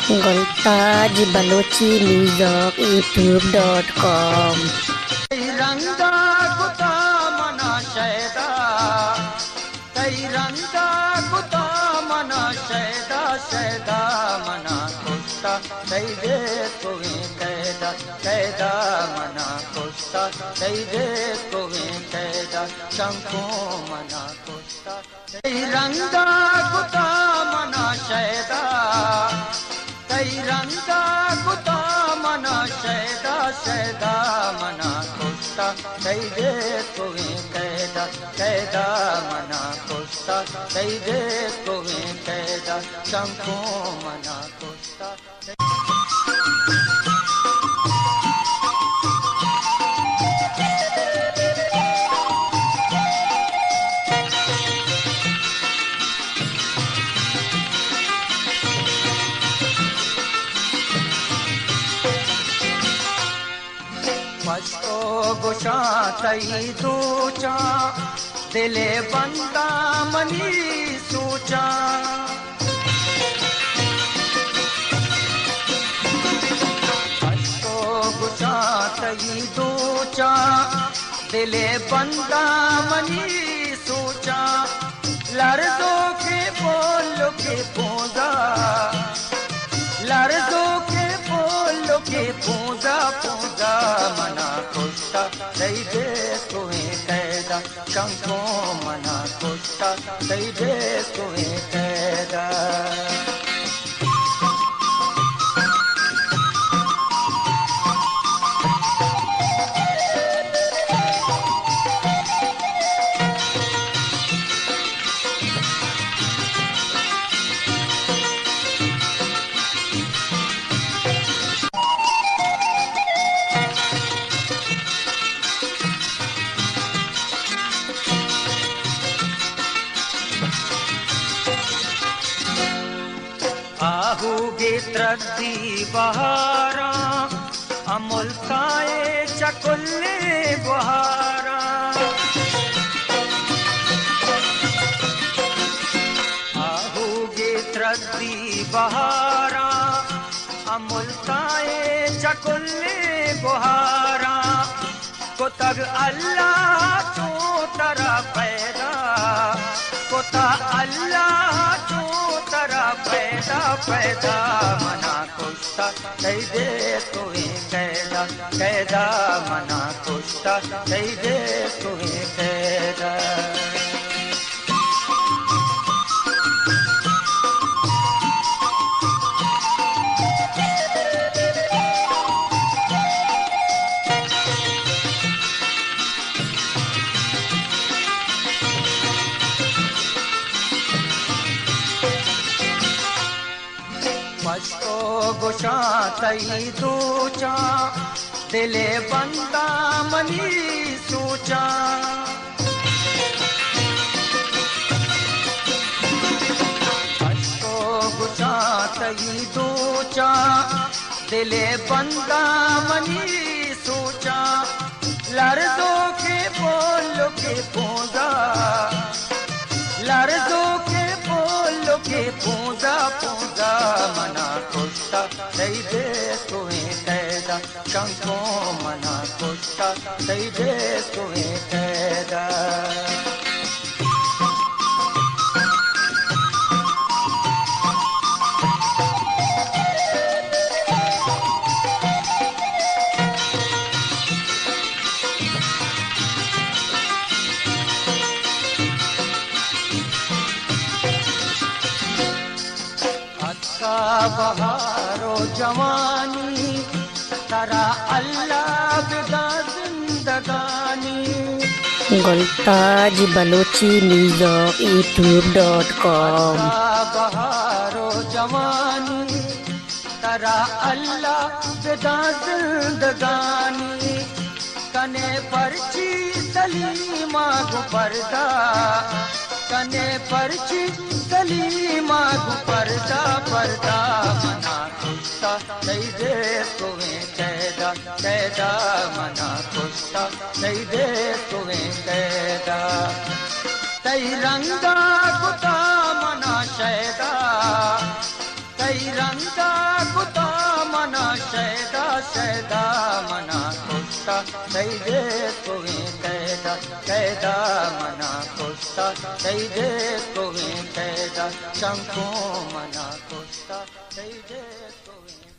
गुलताज Balochi music youtube.com। रंगा कुता मना शैदा, कई रंगा कुता मना शैदा, शैदा मना कुत्ता कई दे तुम्हें कैदा, कैदा मना कुत्ता कई दे तुम्हें कैदा, शंको मना कुत्ता कई रंगा कुता मना शैदा, कई रंगा कुता मना शैदा, शैदा मना कुत्ता कई दे तुम्हें कैदा, कैदा मना कुत्ता कई दे तुम्हें कैदा, शंको मना कुत्ता। मस्तो गुशा तई दूचा, दिले बंदा मनी सूचा, मस्तो गुशा तई दूचा, दिले बंदा मनी सूचा, लर्जों के बोलो के पूजा, लर्जों के बोलो के पूजा, पूजा मना कुत्ता दई दे तुम्हें कैदा, शंको मना कुत्ता दई दे तुम्हें कैदा। आहूगे त्रद्दी बहारा, अमुल खाए चकुल्ले बहारा, आहूगे त्रद्दी बहारा, अमुल खाए चकुल्ले बहारा, को तब अल्लाह चो तरा पैदा, को ता अल्लाह चो तरा पैदा, पैदा मना कुत्ता कई दे तुम्हें कैदा, कैदा मना कुत्ता कई दे तुम्हें कैदा। मस्तो गुशा तई दूचा, दिले बंदा मनी सूचा, मस्तो गुशा तई दूचा, दिले बंदा मनी सूचा, लर्जों के बोलो के पूजा, लर्जों के बोलो के पूजा, पूजा मना कुत्ता दई दे तुम्हें कैदा, शंको मना कुत्ता दई दे तुम्हें कैदा। बहारो जवानी तरा अल्लाह बिदा जिंदगानी, गुलताज बलोची म्यूजिक youtube.com। बहारो जवानी तरा अल्लाह बिदा जिंदगानी, कने परची सलीमा गु पर्दा, कने परची सलीमा गु पर्दा, पर्दा मना कुत्ता दई दे तुम्हें कैदा, कैदा मना कुत्ता दई दे तुम्हें कैदा, तई रंगा कुता मना शैदा, कई रंगा सुता मना शैदा शैदा मना कुश्ता सैदे कोई कैदा कैदा मना कुश्ता सैदे कोई कैदा शंको मना कुश्ता सैदे कोई